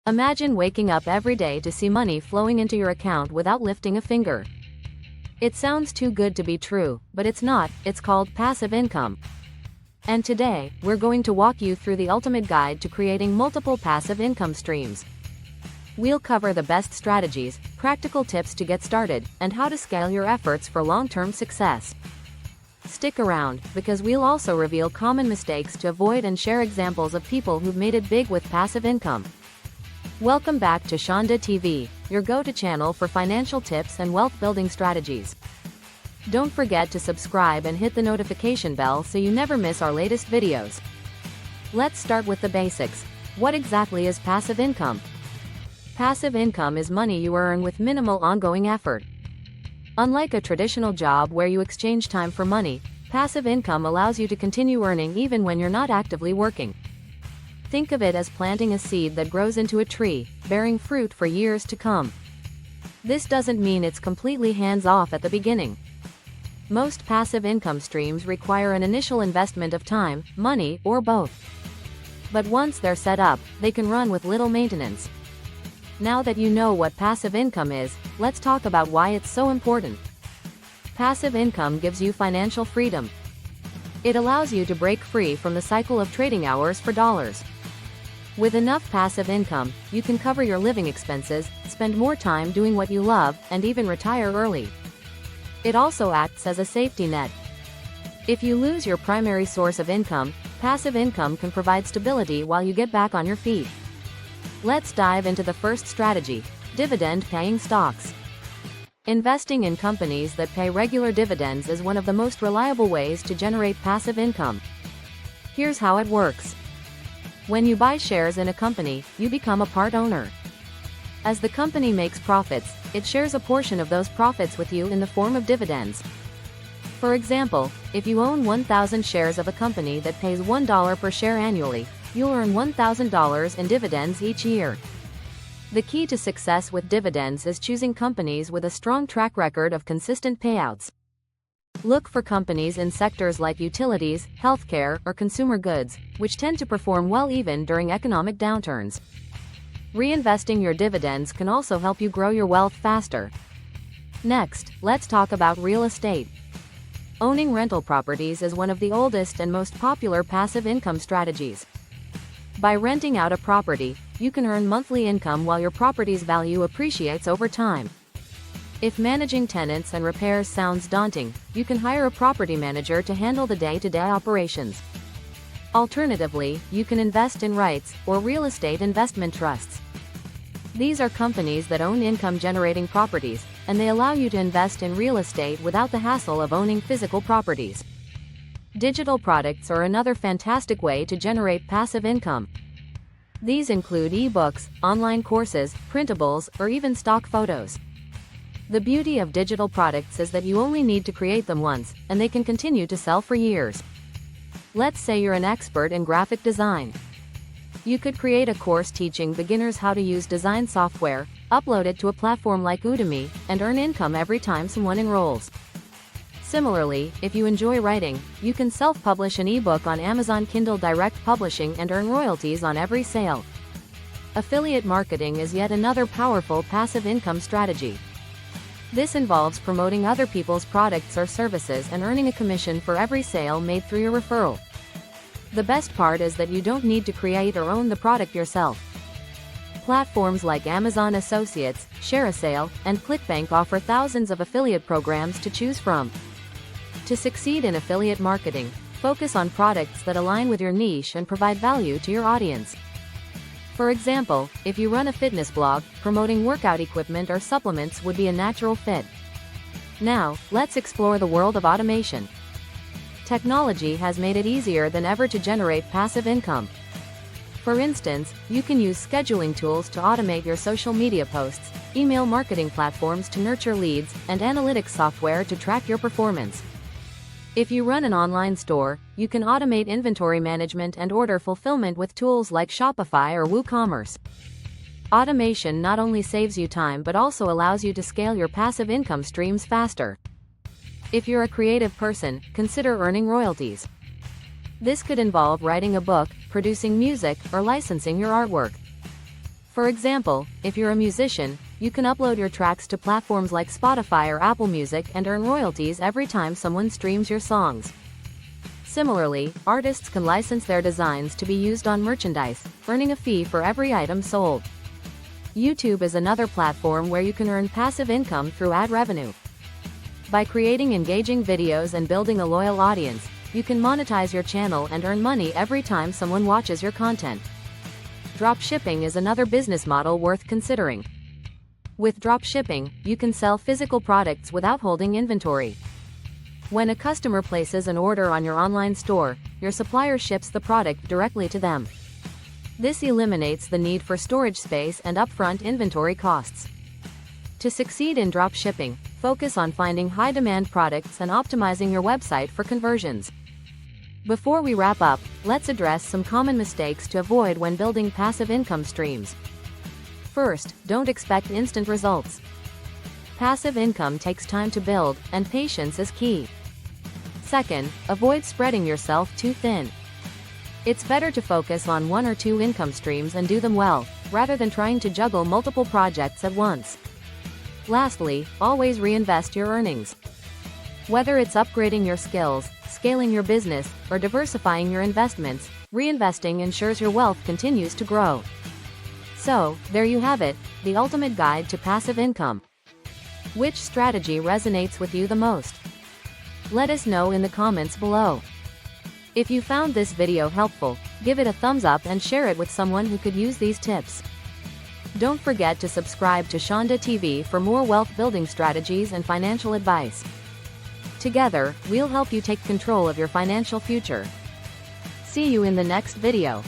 Imagine waking up every day to see money flowing into your account without lifting a finger. It sounds too good to be true, but it's not. It's called passive income. And today, we're going to walk you through the ultimate guide to creating multiple passive income streams. We'll cover the best strategies, practical tips to get started, and how to scale your efforts for long-term success. Stick around, because we'll also reveal common mistakes to avoid and share examples of people who've made it big with passive income. Welcome back to Shonda TV, your go-to channel for financial tips and wealth-building strategies. Don't forget to subscribe and hit the notification bell so you never miss our latest videos. Let's start with the basics. What exactly is passive income? Passive income is money you earn with minimal ongoing effort. Unlike a traditional job where you exchange time for money, passive income allows you to continue earning even when you're not actively working. Think of it as planting a seed that grows into a tree, bearing fruit for years to come. This doesn't mean it's completely hands-off at the beginning. Most passive income streams require an initial investment of time, money, or both. But once they're set up, they can run with little maintenance. Now that you know what passive income is, let's talk about why it's so important. Passive income gives you financial freedom. It allows you to break free from the cycle of trading hours for dollars. With enough passive income, you can cover your living expenses, spend more time doing what you love, and even retire early. It also acts as a safety net. If you lose your primary source of income, passive income can provide stability while you get back on your feet. Let's dive into the first strategy: dividend-paying stocks. Investing in companies that pay regular dividends is one of the most reliable ways to generate passive income. Here's how it works. When you buy shares in a company, you become a part owner. As the company makes profits, it shares a portion of those profits with you in the form of dividends. For example, if you own 1,000 shares of a company that pays $1 per share annually, you'll earn $1,000 in dividends each year. The key to success with dividends is choosing companies with a strong track record of consistent payouts. Look for companies in sectors like utilities, healthcare, or consumer goods, which tend to perform well even during economic downturns. Reinvesting your dividends can also help you grow your wealth faster. Next, let's talk about real estate. Owning rental properties is one of the oldest and most popular passive income strategies. By renting out a property, you can earn monthly income while your property's value appreciates over time. If managing tenants and repairs sounds daunting, you can hire a property manager to handle the day-to-day operations. Alternatively, you can invest in REITs, or real estate investment trusts. These are companies that own income-generating properties, and they allow you to invest in real estate without the hassle of owning physical properties. Digital products are another fantastic way to generate passive income. These include ebooks, online courses, printables, or even stock photos. The beauty of digital products is that you only need to create them once, and they can continue to sell for years. Let's say you're an expert in graphic design. You could create a course teaching beginners how to use design software, upload it to a platform like Udemy, and earn income every time someone enrolls. Similarly, if you enjoy writing, you can self-publish an ebook on Amazon Kindle Direct Publishing and earn royalties on every sale. Affiliate marketing is yet another powerful passive income strategy. This involves promoting other people's products or services and earning a commission for every sale made through your referral. The best part is that you don't need to create or own the product yourself. Platforms like Amazon Associates, ShareASale, and ClickBank offer thousands of affiliate programs to choose from. To succeed in affiliate marketing, focus on products that align with your niche and provide value to your audience. For example, if you run a fitness blog, promoting workout equipment or supplements would be a natural fit. Now, let's explore the world of automation. Technology has made it easier than ever to generate passive income. For instance, you can use scheduling tools to automate your social media posts, email marketing platforms to nurture leads, and analytics software to track your performance. If you run an online store, you can automate inventory management and order fulfillment with tools like Shopify or WooCommerce. Automation not only saves you time but also allows you to scale your passive income streams faster. If you're a creative person, consider earning royalties. This could involve writing a book, producing music, or licensing your artwork. For example, if you're a musician, you can upload your tracks to platforms like Spotify or Apple Music and earn royalties every time someone streams your songs. Similarly, artists can license their designs to be used on merchandise, earning a fee for every item sold. YouTube is another platform where you can earn passive income through ad revenue. By creating engaging videos and building a loyal audience, you can monetize your channel and earn money every time someone watches your content. Dropshipping is another business model worth considering. With dropshipping, you can sell physical products without holding inventory. When a customer places an order on your online store, your supplier ships the product directly to them. This eliminates the need for storage space and upfront inventory costs. To succeed in dropshipping, focus on finding high-demand products and optimizing your website for conversions. Before we wrap up, let's address some common mistakes to avoid when building passive income streams. First, don't expect instant results. Passive income takes time to build, and patience is key. Second, avoid spreading yourself too thin. It's better to focus on one or two income streams and do them well, rather than trying to juggle multiple projects at once. Lastly, always reinvest your earnings. Whether it's upgrading your skills, scaling your business, or diversifying your investments, reinvesting ensures your wealth continues to grow. So, there you have it, the ultimate guide to passive income. Which strategy resonates with you the most? Let us know in the comments below. If you found this video helpful, give it a thumbs up and share it with someone who could use these tips. Don't forget to subscribe to Shonda TV for more wealth building strategies and financial advice. Together, we'll help you take control of your financial future. See you in the next video.